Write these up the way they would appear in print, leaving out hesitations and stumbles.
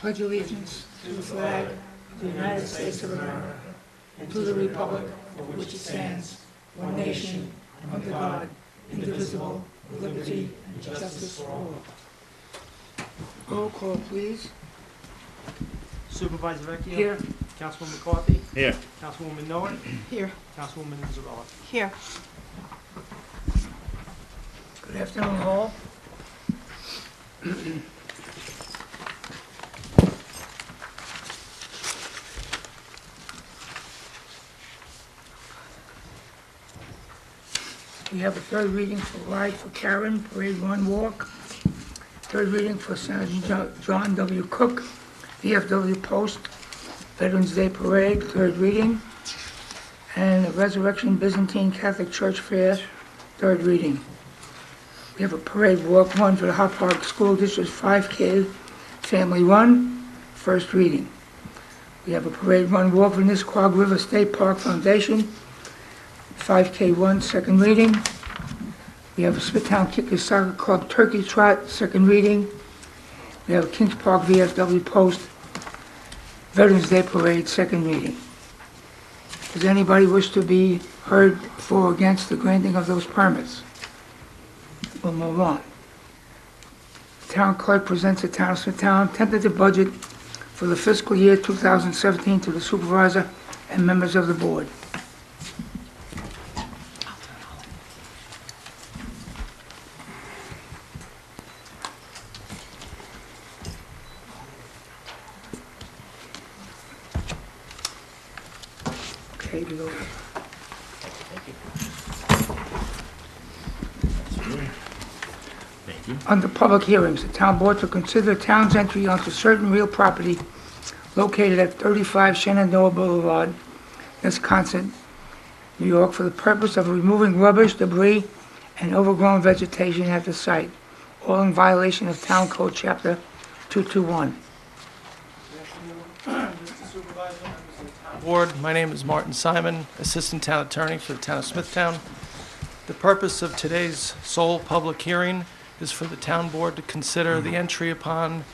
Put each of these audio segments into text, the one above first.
pledge allegiance to the flag of the United States of America and to the republic for which it stands, one nation, under God, indivisible, with liberty and justice for all. Roll call, please. Supervisor Vecchio. Here. Councilwoman McCarthy. Here. Councilwoman Noah. Here. Councilwoman Zarella. Here. Good afternoon, all. We have a third reading for Ride for Karen, Parade Run Walk. Third reading for Senator John W. Cook, VFW Post, Veterans Day Parade, third reading. And the Resurrection Byzantine Catholic Church Fair, third reading. We have a parade walk run for the Hot Park School District 5K Family Run, first reading. We have a parade run walk for Nisquag River State Park Foundation, 5K run, second reading. We have a Smithtown Kickers Soccer Club Turkey Trot, second reading. We have a Kings Park VFW Post Veterans Day Parade, second reading. Does anybody wish to be heard for or against the granting of those permits? We'll move on. The Town Clerk presents the Town of Smithtown tentative budget for the fiscal year 2017 to the Supervisor and members of the Board. Okay, we go. Thank you. Under public hearings, the town board to consider the town's entry onto certain real property located at 35 Shenandoah Boulevard, Wisconsin, New York, for the purpose of removing rubbish, debris, and overgrown vegetation at the site, all in violation of Town Code Chapter 221. Mr. Supervisor, members of the Town Board, my name is Martin Simon, Assistant Town Attorney for the Town of Smithtown. The purpose of today's sole public hearing is for the Town Board to consider the entry upon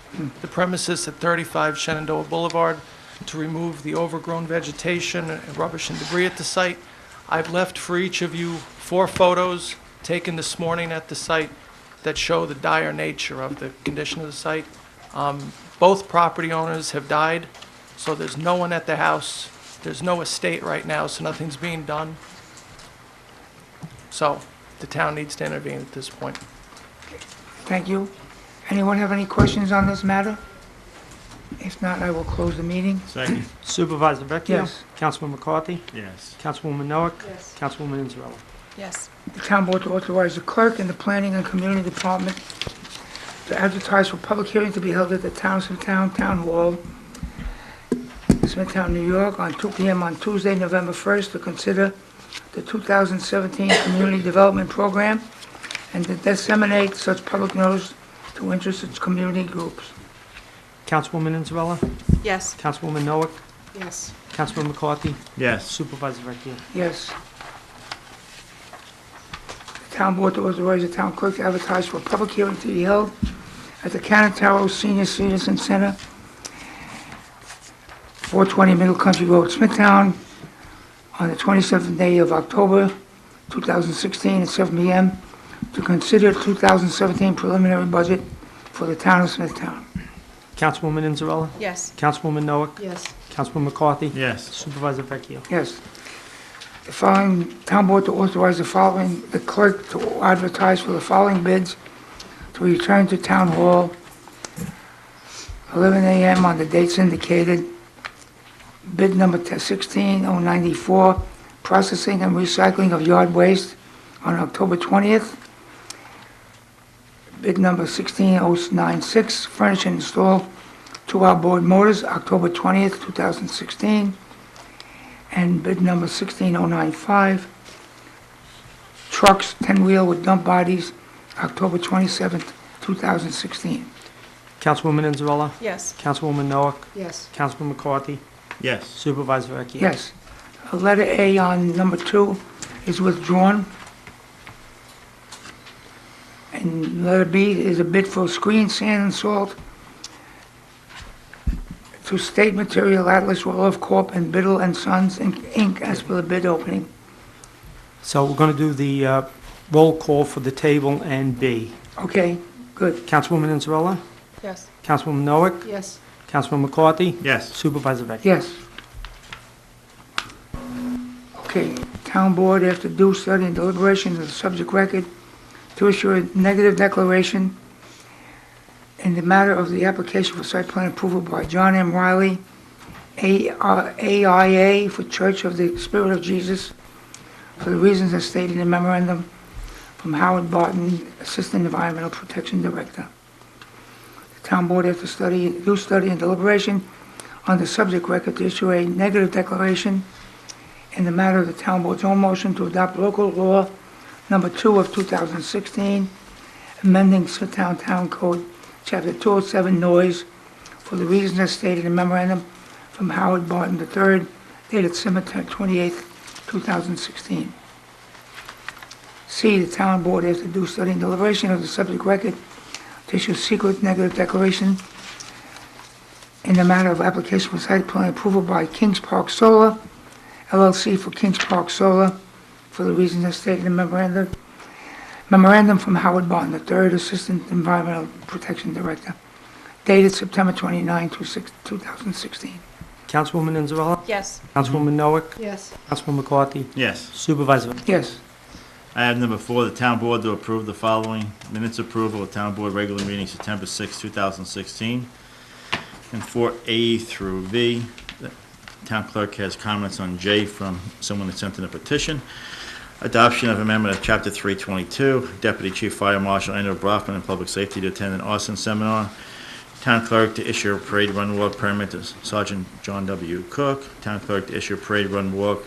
the premises at 35 Shenandoah Boulevard to remove the overgrown vegetation and rubbish and debris at the site. I've left for each of you 4 photos taken this morning at the site that show the dire nature of the condition of the site. Both property owners have died, so there's no one at the house. There's no estate right now, so nothing's being done. So the town needs to intervene at this point. Thank you. Anyone have any questions on this matter? If not, I will close the meeting. Second. Supervisor Vecchio. Yes. Councilman McCarthy. Yes. Councilwoman Noah. Yes. Councilwoman Zarella. Yes. The town board to authorize the clerk and the planning and community department to advertise for public hearing to be held at the Town of Smithtown Town Hall, Smithtown, New York, on 2 p.m. on Tuesday, November 1st, to consider the 2017 Community Development Program and to disseminate such public notice to interested community groups. Councilwoman Zarella. Yes. Councilwoman Noah. Yes. Councilman McCarthy. Yes. Supervisor Vecchio. Yes. The town board to authorize the town clerk to advertise for a public hearing to be held at the Canataro Senior Citizen Center, 420 Middle Country Road, Smithtown, on the 27th day of October 2016 at 7 p.m. to consider 2017 preliminary budget for the town of Smithtown. Councilwoman Zarella. Yes. Councilwoman Noah. Yes. Councilman McCarthy. Yes. Supervisor Vecchio. Yes. The following town board to authorize the clerk to advertise for the following bids to return to town hall 11 a.m. on the dates indicated. Bid number 16094, processing and recycling of yard waste on October 20th. Bid number 16096, furnish and install 2 outboard motors, October 20th, 2016. And bid number 16095, trucks 10-wheel with dump bodies, October 27th, 2016. Councilwoman Zarella. Yes. Councilwoman Noah. Yes. Councilman McCarthy. Yes. Supervisor Vecchio. Yes. Letter A on number 2 is withdrawn. And letter B is a bid for screen, sand, and salt to State Material Atlas Roloff Corp. and Biddle and Sons Inc. as per the bid opening. So we're going to do the roll call for the table and B. Okay, good. Councilwoman Inzarella? Yes. Councilwoman Noack? Yes. Councilman McCarthy? Yes. Supervisor Vecchia? Yes. Okay, Town Board, after due study and deliberation of the subject record, to issue a negative declaration in the matter of the application for site plan approval by John M. Riley, AIA for Church of the Spirit of Jesus, for the reasons as stated in the memorandum from Howard Barton, Assistant Environmental Protection Director. The Town Board, after due study and deliberation on the subject record, to issue a negative declaration in the matter of the Town Board's own motion to adopt local law number 2 of 2016, amending Smithtown Town Code, Chapter 207, noise, for the reasons as stated in memorandum from Howard Barton III, dated December 28th, 2016. C, the Town Board, after due study and deliberation of the subject record, to issue secret negative declaration in the matter of application for site plan approval by Kings Park Solar, LLC for Kings Park Solar, for the reasons as stated in memorandum from Howard Barton III, Assistant Environmental Protection Director, dated September 29, 2016. Councilwoman Inzarella? Yes. Councilwoman Noack? Yes. Councilman McCarthy? Yes. Supervisor Vecchia? Yes. I have number 4, the Town Board to approve the following minutes approval of Town Board regular meeting September 6, 2016. And 4A through V, the Town Clerk has comments on J from someone that sent in a petition. Adoption of amendment of Chapter 322, Deputy Chief Fire Marshal Andrew Brockman and Public Safety to attend an Austin seminar. Town Clerk to issue a parade run walk permit to Sergeant John W. Cook. Town Clerk to issue a parade run walk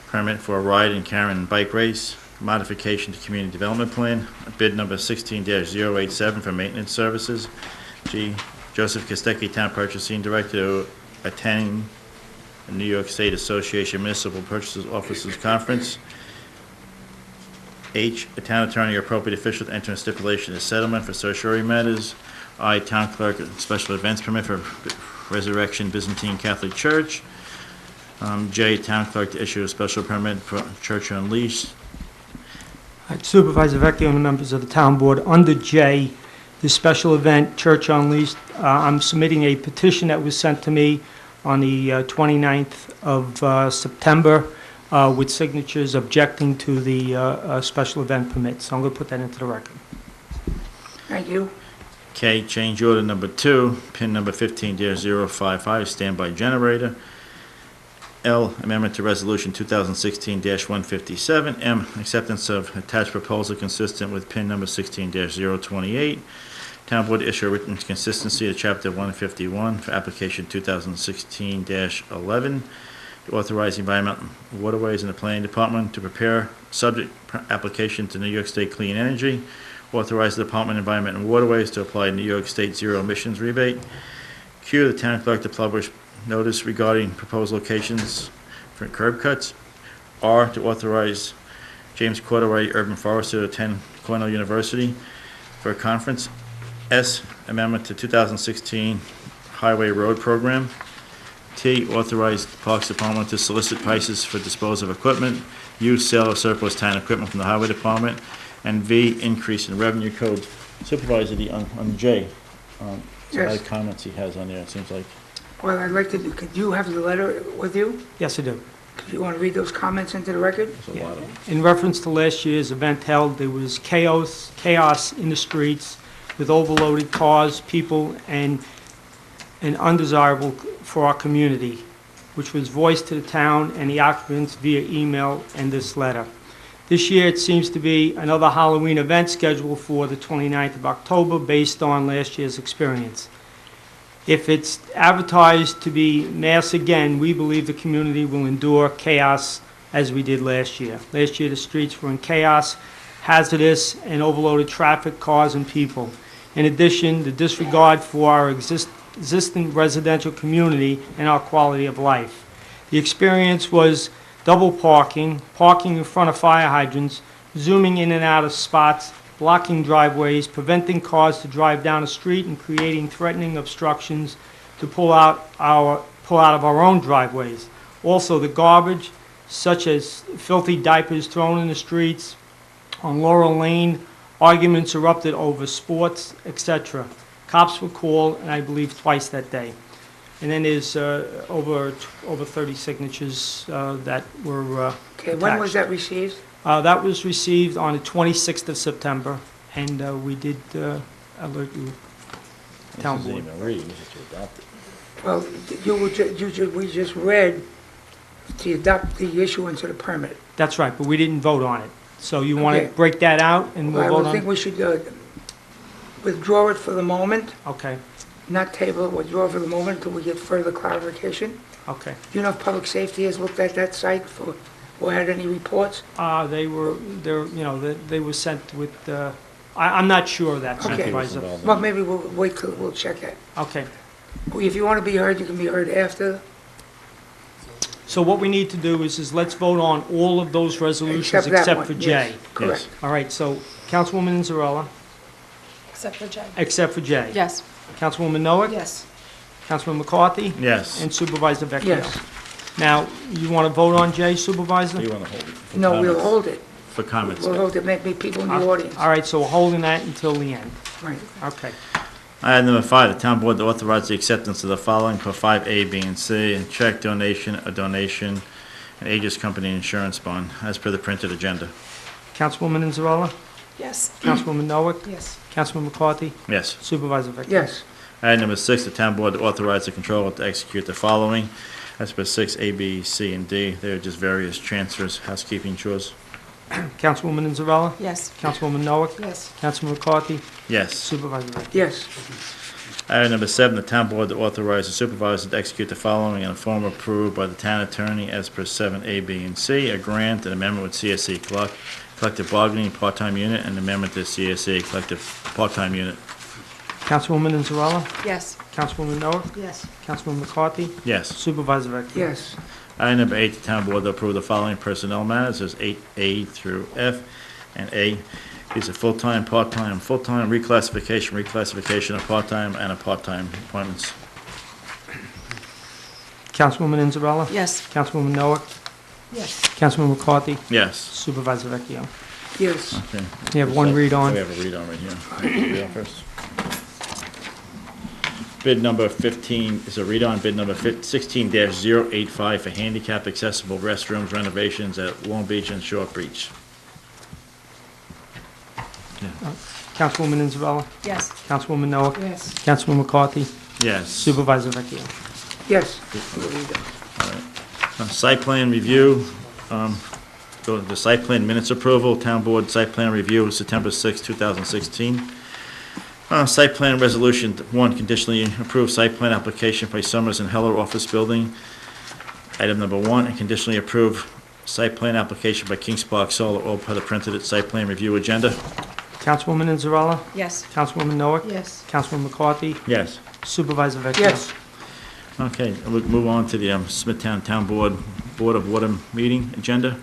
permit for a ride and Karen bike race. Modification to Community Development Plan. Bid number 16-087 for maintenance services. G. Joseph Kostecki, Town Purchasing Director, to attend the New York State Association Municipal Purchasers Officers Conference. H. A town attorney or appropriate official to enter a stipulation of settlement for certiorari matters. I. Town clerk, special events permit for Resurrection Byzantine Catholic Church. J. Town clerk to issue a special permit for Church Unleashed. Supervisor Vecchia and the members of the Town Board, under J, the special event Church Unleashed, I'm submitting a petition that was sent to me on the 29th of September with signatures objecting to the special event permit. So I'm going to put that into the record. Thank you. K, change order number 2, pin number 15-055, standby generator. L, amendment to resolution 2016-157. M, acceptance of attached proposal consistent with pin number 16-028. Town Board issue a written consistency to Chapter 151 for application 2016-11. To authorize environmental waterways in the Planning Department to prepare subject application to New York State Clean Energy. Authorize the Department of Environment and Waterways to apply New York State Zero Emissions Rebate. Q, the Town Clerk to publish notice regarding proposed locations for curb cuts. R, to authorize James Corduroy, urban forester, to attend Cornell University for a conference. S, amendment to 2016 Highway Road Program. T, authorize the Parks Department to solicit prices for disposal of equipment. U, sale of surplus town equipment from the Highway Department. And V, increase in revenue code. Supervisor, on J, a lot Yes. of comments he has on there, it seems like. Well, I'd like to, could you have the letter with you? Yes, I do. Do you want to read those comments into the record? There's a lot of them. In reference to last year's event held, there was chaos in the streets with overloaded cars, people, and undesirable for our community, which was voiced to the town and the occupants via email and this letter. This year, it seems to be another Halloween event scheduled for the 29th of October based on last year's experience. If it's advertised to be mass again, we believe the community will endure chaos as we did last year. Last year, the streets were in chaos, hazardous, and overloaded traffic, cars, and people. In addition, the disregard for our existing residential community and our quality of life. The experience was double parking, parking in front of fire hydrants, zooming in and out of spots, blocking driveways, preventing cars to drive down a street and creating threatening obstructions, to pull out of our own driveways. Also, the garbage, such as filthy diapers thrown in the streets, on Laurel Lane, arguments erupted over sports, etc. Cops were called, and I believe twice that day. And then there's over 30 signatures that were Okay, when was attached. that received? That was received on the 26th of September, and we did alert you, town board. Well, we just read to adopt the issuance of the permit. That's right, but we didn't vote on it. So you want to Okay. break that out, and we'll I vote would on think it? we should withdraw it for the moment, Okay, not table it, withdraw for the moment until we get further clarification. okay. Do you know if public safety has looked at that site or had any reports? They were sent with, I'm not sure of that, Okay. Supervisor. Well, maybe we'll wait till we'll check it. Okay. If you want to be heard, you can be heard after. So what we need to do is let's vote on all of those resolutions Except that except one, for yes. J. Correct. All right, so Councilwoman Zarella, Except for J. except for J. Yes. Councilwoman Noack? Yes. Councilman McCarthy? Yes. And Supervisor Vecchio? Yes. Now, you want to vote on J, Supervisor? You want to hold it? for No, we'll comments? hold it. For comments. We'll hold it, maybe people in the audience. All right, so we're holding that until the end. Right. Okay. Item number 5, the town board to authorize the acceptance of the following for 5A, B, and C, a check, donation, an Aegis Company insurance bond, as per the printed agenda. Councilwoman Zarella? Yes. Councilwoman Noack? Yes. Councilman McCarthy? Yes. Supervisor Vecchio? Yes. Item number 6, the town board to authorize the controller to execute the following, as per 6A, B, C, and D. They are just various transfers, housekeeping chores. Councilwoman Zarella? Yes. Councilwoman Noack? Yes. Councilman McCarthy? Yes. Supervisor Vecchio? Yes. Item number 7, the town board to authorize the supervisor to execute the following in a form approved by the town attorney as per 7A, B, and C, a grant and amendment with CSC collective bargaining part-time unit and amendment to CSC collective part-time unit. Councilwoman Zarella? Yes. Councilwoman Noack? Yes. Councilman McCarthy? Yes. Supervisor Vecchio? Yes. Item number 8, the town board to approve the following personnel matters as 8A through F, and A is a full-time, part-time, full-time reclassification of part-time and a part-time appointments. Councilwoman Zarella? Yes. Councilwoman Noack? Yes. Councilman McCarthy? Yes. Supervisor Vecchio? Yes. Okay. You have one read on. We have a read on right here. Read on first. Bid number 15 is a read on, bid number 16-085 for handicap accessible restrooms renovations at Long Beach and Short Beach. Councilwoman Zarella? Yes. Councilwoman Noack? Yes. Councilman McCarthy? Yes. Supervisor Vecchio? Yes. Site plan review, go to the site plan minutes approval, town board site plan review, September 6, 2016. Site plan resolution, 1, conditionally approved site plan application by Summers and Heller Office Building. Item number 1, and conditionally approved site plan application by Kings Park Solar, all per the printed site plan review agenda. Councilwoman Zarella? Yes. Councilwoman Noack? Yes. Councilman McCarthy? Yes. Supervisor Vecchio? Yes. Okay, we'll move on to the Smithtown Town Board of Water meeting agenda.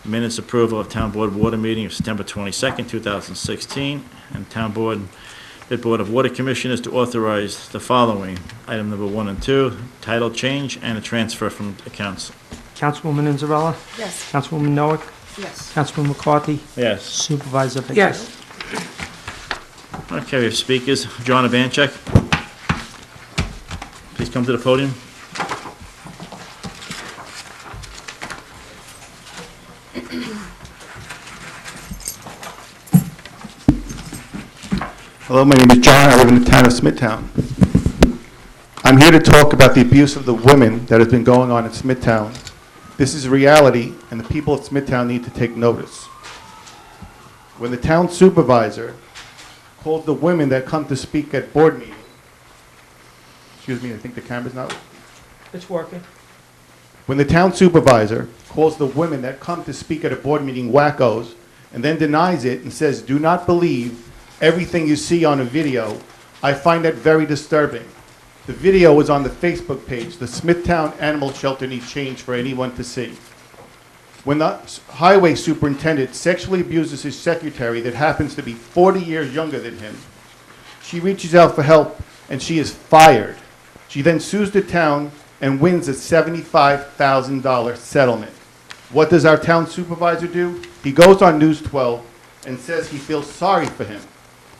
Minutes approval of Town Board Water meeting of September 22nd, 2016, and Town Board, the Board of Water Commissioners to authorize the following. Item number 1 and 2, title change and a transfer from accounts. Councilwoman Zarella? Yes. Councilwoman Noack? Yes. Councilman McCarthy? Yes. Supervisor Vecchio? Yes. Okay, we have speakers. John Abanchek, please come to the podium. Hello, my name is John. I live in the town of Smithtown. I'm here to talk about the abuse of the women that has been going on in Smithtown. This is reality, and the people of Smithtown need to take notice. When the town supervisor called the women that come to speak at board meeting, excuse me, I think the camera's not. It's working. When the town supervisor calls the women that come to speak at a board meeting wackos and then denies it and says, do not believe everything you see on a video, I find that very disturbing. The video is on the Facebook page. The Smithtown Animal Shelter needs change for anyone to see. When the highway superintendent sexually abuses his secretary that happens to be 40 years younger than him, she reaches out for help and she is fired. She then sues the town and wins a $75,000 settlement. What does our town supervisor do? He goes on News 12 and says he feels sorry for him.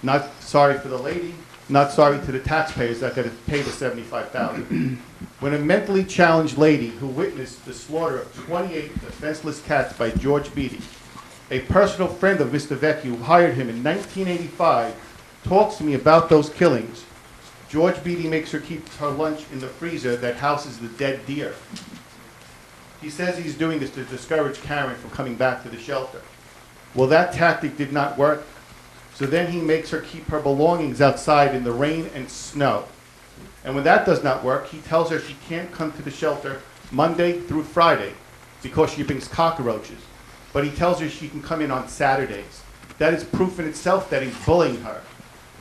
Not sorry for the lady, not sorry to the taxpayers that got to pay the $75,000. When a mentally challenged lady who witnessed the slaughter of 28 defenseless cats by George Beatty, a personal friend of Mr. Vecchio who hired him in 1985, talks to me about those killings, George Beatty makes her keep her lunch in the freezer that houses the dead deer. He says he's doing this to discourage Karen from coming back to the shelter. Well, that tactic did not work, so then he makes her keep her belongings outside in the rain and snow. And when that does not work, he tells her she can't come to the shelter Monday through Friday because she brings cockroaches. But he tells her she can come in on Saturdays. That is proof in itself that he's bullying her.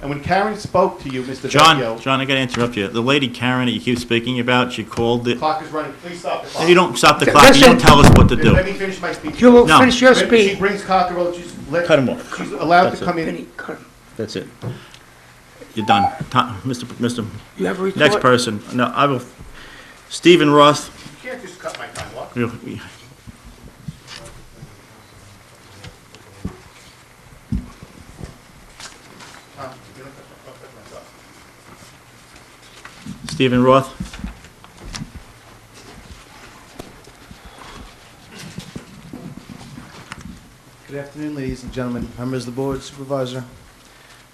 And when Karen spoke to you, Mr. Vecchio... John, I got to interrupt you. The lady Karen that you keep speaking about, she called The it. clock is running. Please stop the clock. You don't stop the clock. You don't tell us what to do. Let me finish my speech. You will No. finish your When she speech. brings cockroaches. Cut him off. She's allowed That's to it. come in. Vinnie, cut him. That's it. You're done. Mr. You have a report? Next person. No, I will. Stephen Roth. You can't just cut my time off. Stephen Roth. Good afternoon, ladies and gentlemen, members of the board, supervisor.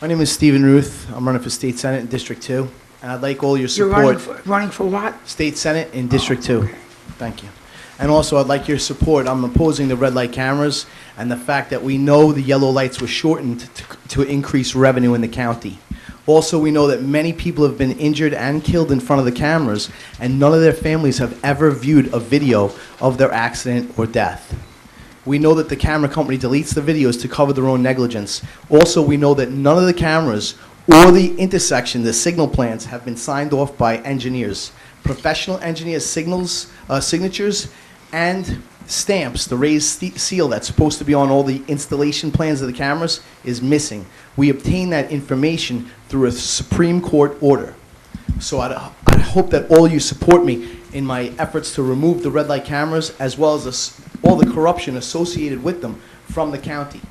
My name is Stephen Ruth. I'm running for State Senate in District 2, and I'd like all your You're support. running for what? State Senate in District 2. Thank you. And also, I'd like your support. I'm opposing the red light cameras and the fact that we know the yellow lights were shortened to increase revenue in the county. Also, we know that many people have been injured and killed in front of the cameras, and none of their families have ever viewed a video of their accident or death. We know that the camera company deletes the videos to cover their own negligence. Also, we know that none of the cameras or the intersection, the signal plans, have been signed off by engineers. Professional engineers' signatures and stamps, the raised seal that's supposed to be on all the installation plans of the cameras, is missing. We obtained that information through a Supreme Court order. So I hope that all you support me in my efforts to remove the red light cameras, as well as all the corruption associated with them from the county.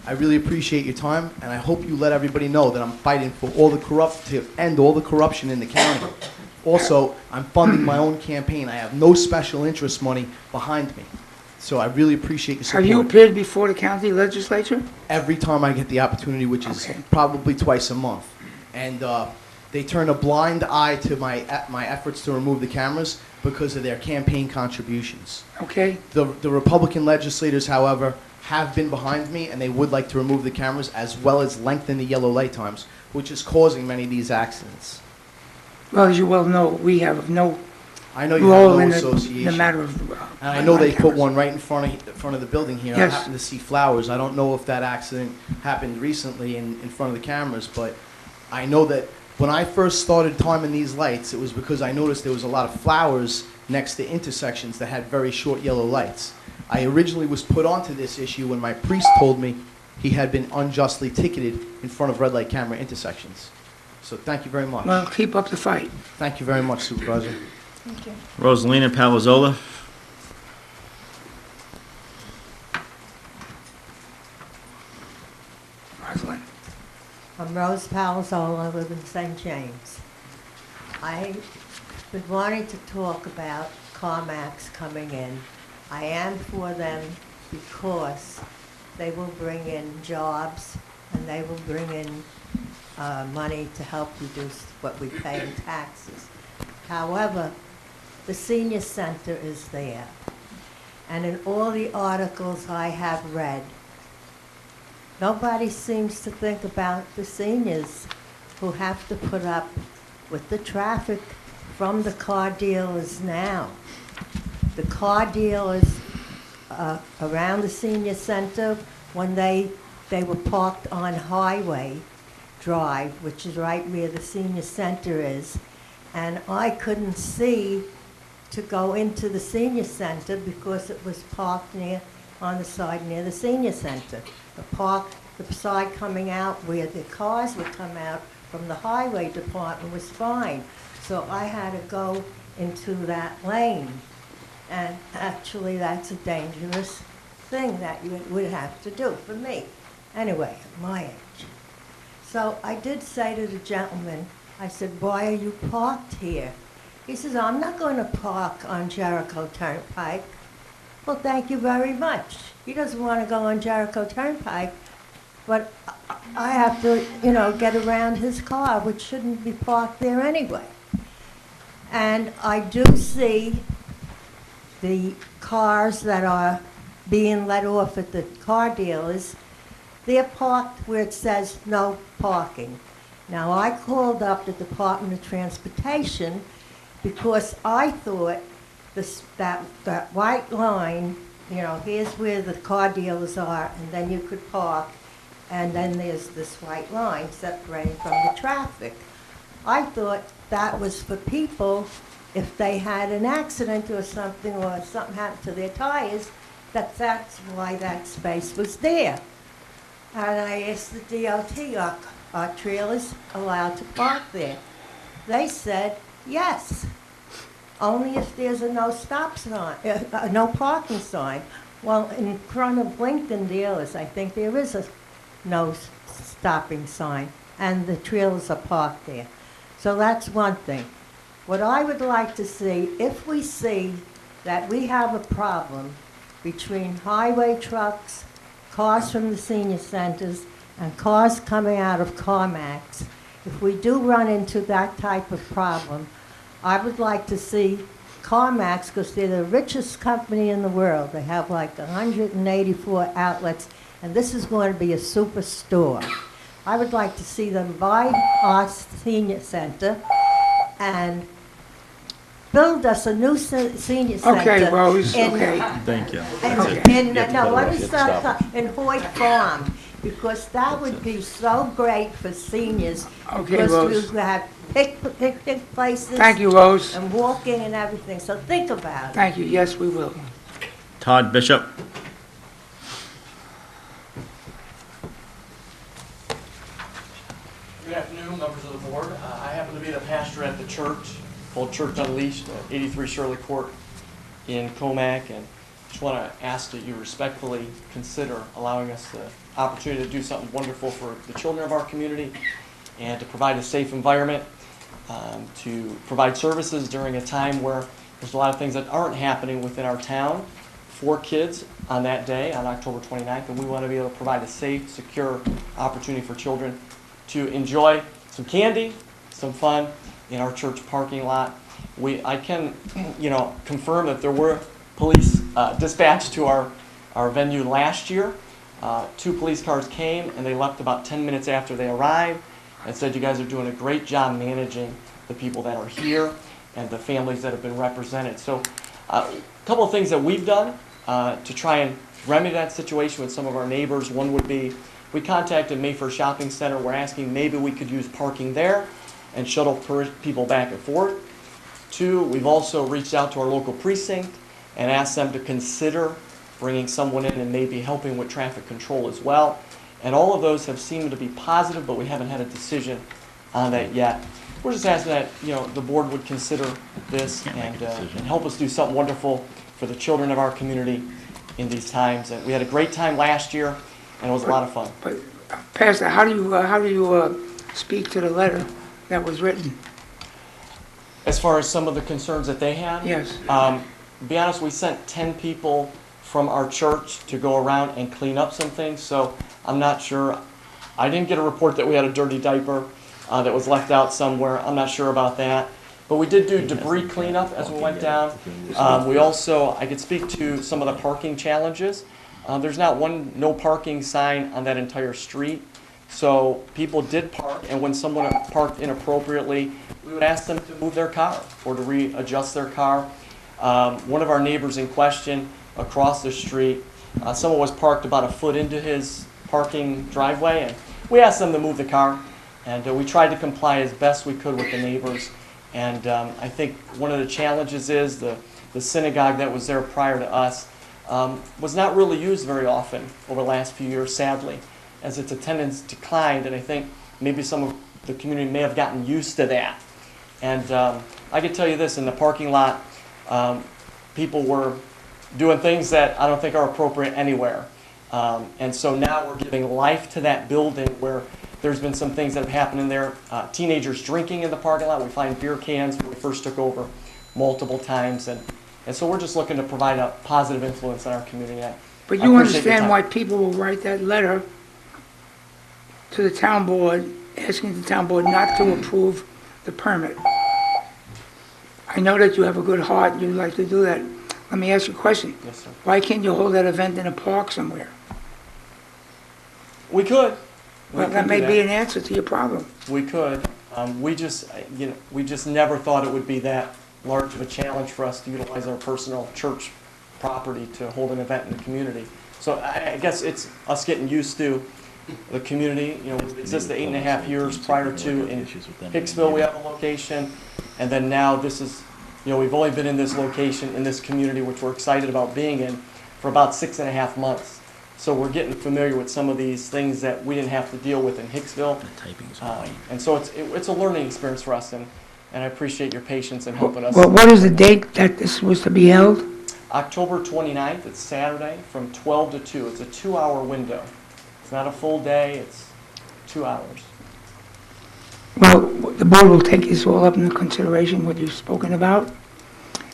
I really appreciate your time, and I hope you let everybody know that I'm fighting for to end all the corruption in the county. Also, I'm funding my own campaign. I have no special interest money behind me. So I really appreciate your support. Have you appeared before the county legislature? Every time I get the opportunity, which is Okay. probably twice a month. And they turn a blind eye to my efforts to remove the cameras because of their campaign contributions. Okay, The Republican legislators, however, have been behind me, and they would like to remove the cameras as well as lengthen the yellow light times, which is causing many of these accidents. well, as you well know, we have no I know you have role no in the association. matter of... And I know they put cameras. one right in front of the building here. I Yes. happen to see flowers. I don't know if that accident happened recently in front of the cameras, but I know that when I first started timing these lights, it was because I noticed there was a lot of flowers next to intersections that had very short yellow lights. I originally was put onto this issue when my priest told me he had been unjustly ticketed in front of red light camera intersections. So thank you very much. Well, keep up the fight. Thank you very much, Supervisor. Thank you. Rosalina Palazzola. Rosalind. I'm Rose Palazzola, I live in St. James. I've been wanting to talk about CarMax coming in. I am for them because they will bring in jobs and they will bring in money to help reduce what we pay in taxes. However, the senior center is there. And in all the articles I have read, nobody seems to think about the seniors who have to put up with the traffic from the car dealers now. The car dealers around the senior center, when they were parked on Highway Drive, which is right where the senior center is, and I couldn't see to go into the senior center because it was parked on the side near the senior center. The side coming out where the cars would come out from the highway department was fine. So I had to go into that lane. And actually, that's a dangerous thing that you would have to do for me. Anyway, at my age. So I did say to the gentleman, I said, why are you parked here? He says, I'm not going to park on Jericho Turnpike. Well, thank you very much. He doesn't want to go on Jericho Turnpike, but I have to, get around his car, which shouldn't be parked there anyway. And I do see the cars that are being let off at the car dealers. They're parked where it says no parking. Now, I called up the Department of Transportation because I thought that white line, here's where the car dealers are, and then you could park, and then there's this white line separating from the traffic. I thought that was for people, if they had an accident or something happened to their tires, that's why that space was there. And I asked the DOT, are trailers allowed to park there? They said, yes, only if there's a no stop sign, no parking sign. Well, in front of Lincoln dealers, I think there is a no stopping sign, and the trailers are parked there. So that's one thing. What I would like to see, if we see that we have a problem between highway trucks, cars from the senior centers, and cars coming out of CarMax, if we do run into that type of problem, I would like to see CarMax, because they're the richest company in the world. They have like 184 outlets, and this is going to be a superstore. I would like to see them buy our senior center and build us a new senior center. Okay, Rose, in- okay. Thank you. In Hoyt Farm, because that would be so great for seniors. Okay, Because Rose. we have picnic places. Thank you, Rose. And walking and everything, so think about it. Thank you, yes, we will. Todd Bishop. Good afternoon, members of the board. I happen to be the pastor at the church called Church Unleashed, 83 Shirley Court in Comac, and just want to ask that you respectfully consider allowing us the opportunity to do something wonderful for the children of our community and to provide a safe environment, to provide services during a time where there's a lot of things that aren't happening within our town for kids on that day, on October 29th, and we want to be able to provide a safe, secure opportunity for children to enjoy some candy, some fun in our church parking lot. I can, confirm that there were police dispatched to our venue last year. 2 police cars came and they left about 10 minutes after they arrived and said, you guys are doing a great job managing the people that are here and the families that have been represented. So a couple of things that we've done to try and remedy that situation with some of our neighbors. One would be, we contacted Mayfair Shopping Center. We're asking maybe we could use parking there and shuttle people back and forth. 2, we've also reached out to our local precinct and asked them to consider bringing someone in and maybe helping with traffic control as well. And all of those have seemed to be positive, but we haven't had a decision on that yet. We're just asking that the board would consider this and help us do something wonderful for the children of our community in these times. And we had a great time last year, and it was a lot of fun. But, Pastor, how do you speak to the letter that was written? As far as some of the concerns that they had? Yes. To be honest, we sent 10 people from our church to go around and clean up some things, so I'm not sure. I didn't get a report that we had a dirty diaper that was left out somewhere. I'm not sure about that. But we did do debris cleanup as we went down. We also, I could speak to some of the parking challenges. There's not one no parking sign on that entire street. So people did park, and when someone parked inappropriately, we would ask them to move their car or to readjust their car. One of our neighbors in question across the street, someone was parked about a foot into his parking driveway, and we asked them to move the car, and we tried to comply as best we could with the neighbors. And I think one of the challenges is the synagogue that was there prior to us was not really used very often over the last few years, sadly, as its attendance declined. And I think maybe some of the community may have gotten used to that. And I can tell you this, in the parking lot, people were doing things that I don't think are appropriate anywhere. And so now we're giving life to that building where there's been some things that have happened in there. Teenagers drinking in the parking lot. We find beer cans when we first took over multiple times. And so we're just looking to provide a positive influence in our community. But I you appreciate your understand time. why people will write that letter to the town board, asking the town board not to approve the permit. I know that you have a good heart, and you'd like to do that. Let me ask you a question. Yes, sir. Why can't you hold that event in a park somewhere? We could. Well, that may be an answer to your problem. We could. We just never thought it would be that large of a challenge for us to utilize our personal church property to hold an event in the community. So I guess it's us getting used to the community. You know, it existed 8.5 years prior to in Hicksville. We have a location, and then now this is, you know, we've only been in this location in this community, which we're excited about being in, for about 6.5 months. So we're getting familiar with some of these things that we didn't have to deal with in Hicksville. And so it's a learning experience for us, and I appreciate your patience in helping us. Well, what is the date that this was to be held? October 29th, it's Saturday, from 12 to 2. It's a 2-hour window. It's not a full day, it's 2 hours. Well, the board will take this all up into consideration, what you've spoken about,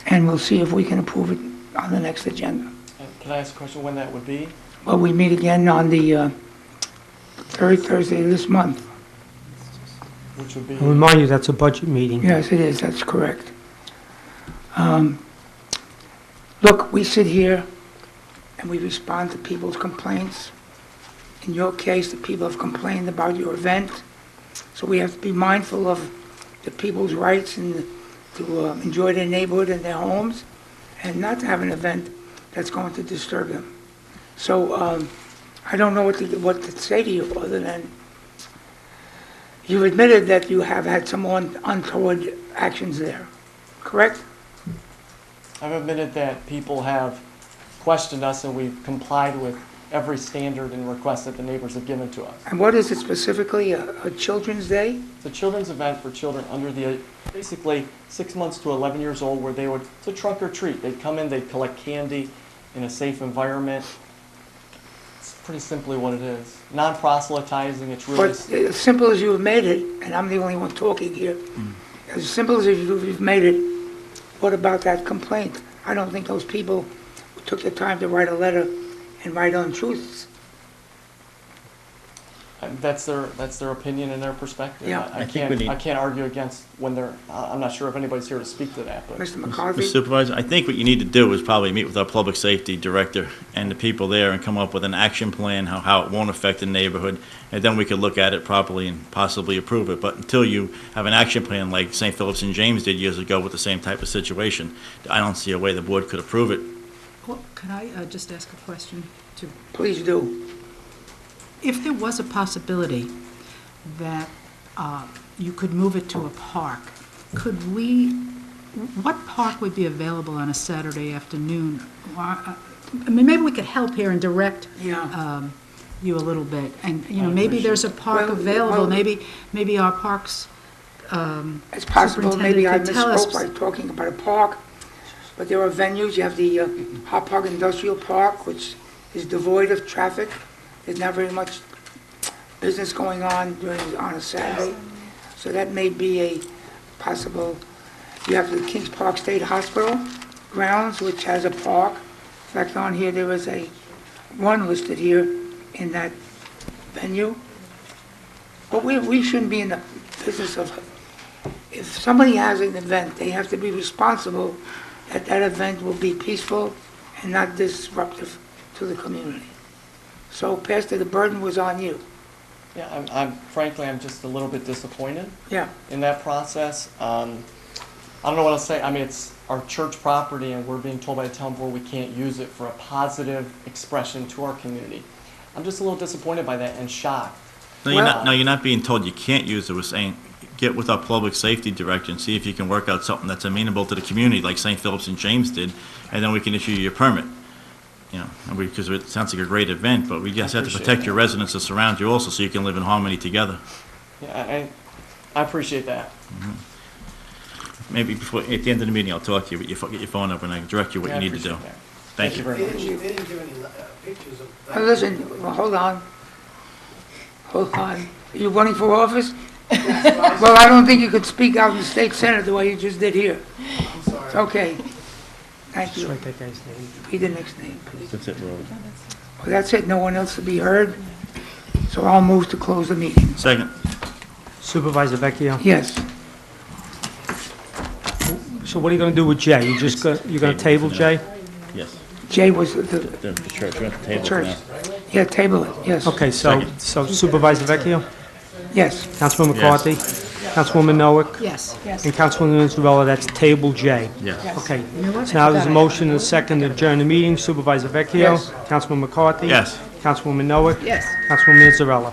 and we'll see if we can approve it on the next agenda. And can I ask a question when that would be? Well, we meet again on the third Thursday of this month. Which would be? I'll remind you, that's a budget meeting. Yes, it is, that's correct. Look, we sit here and we respond to people's complaints. In your case, the people have complained about your event, so we have to be mindful of the people's rights and to enjoy their neighborhood and their homes, and not to have an event that's going to disturb them. So I don't know what to say to you other than you've admitted that you have had some untoward actions there, correct? I've admitted that people have questioned us, and we've complied with every standard and request that the neighbors have given to us. And what is it specifically, a Children's Day? It's a children's event for children under the, basically 6 months to 11 years old, where it's a trunk or treat. They'd come in, they'd collect candy in a safe environment. It's pretty simply what it is. Non-proselytizing, it's really. But as simple as you've made it, and I'm the only one talking here, as simple as you've made it, what about that complaint? I don't think those people took the time to write a letter and write untruths. That's their opinion and their perspective. Yeah. I can't argue against when they're, I'm not sure if anybody's here to speak to that, but. Mr. Mr. McCarthy? Supervisor, I think what you need to do is probably meet with our public safety director and the people there and come up with an action plan, how it won't affect the neighborhood, and then we could look at it properly and possibly approve it. But until you have an action plan like St. Philip's and James did years ago with the same type of situation, I don't see a way the board could approve it. Well, can I just ask a question? Please do. If there was a possibility that you could move it to a park, what park would be available on a Saturday afternoon? I mean, maybe we could help here and direct Yeah. you a little bit. And, you know, maybe there's a park Well, available, well- maybe our parks It's possible, maybe I Superintendent could tell us- misspoke by talking about a park, but there are venues. You have the Hop Park Industrial Park, which is devoid of traffic. There's not very much business going on on a Saturday, so that may be a possible. You have the Kings Park State Hospital grounds, which has a park. In fact, on here, there is one listed here in that venue. But we shouldn't be in the business of, if somebody has an event, they have to be responsible that that event will be peaceful and not disruptive to the community. So, Pastor, the burden was on you. Yeah, frankly, I'm just a little bit disappointed Yeah. in that process. I don't know what else to say. I mean, it's our church property, and we're being told by the town board we can't use it for a positive expression to our community. I'm just a little disappointed by that and shocked. No, you're not being told you can't use it. We're saying, get with our public safety director and see if you can work out something that's amenable to the community, like St. Philip's and James did, and then we can issue you your permit. You know, because it sounds like a great event, but we just have to appreciate protect that. your residents that surround you also, so you can live in harmony together. Yeah, I appreciate that. Maybe before, at the end of the meeting, I'll talk to you, but get your phone up and I can direct you what Yeah, you I need to do. appreciate that. Thank you. very much. They didn't give any pictures of Listen, well, hold on. Hold on. Are you running for office? Well, I don't think you could speak out in the state senate the way you just did here. I'm sorry. It's okay. Thank Just you. write that guy's name. Read the next name, please. That's it, Robert. Well, that's it. No one else to be heard. So I'll move to close the meeting. Second. Supervisor Vecchio? Yes. So what are you going to do with Jay? You're going to table Jay? Yes. Jay was the The church, we're at the table for church. now. Yeah, table it. Yes. Okay, so Supervisor Vecchio? Yes. Councilman Yes. McCarthy? Councilwoman Noack? Yes. And Councilwoman Isabella, that's table J. Yes. Okay, so now there's a motion and a second to adjourn the meeting. Supervisor Vecchio? Yes. Councilman McCarthy? Yes. Councilwoman Noack? Yes. Councilwoman Isabella?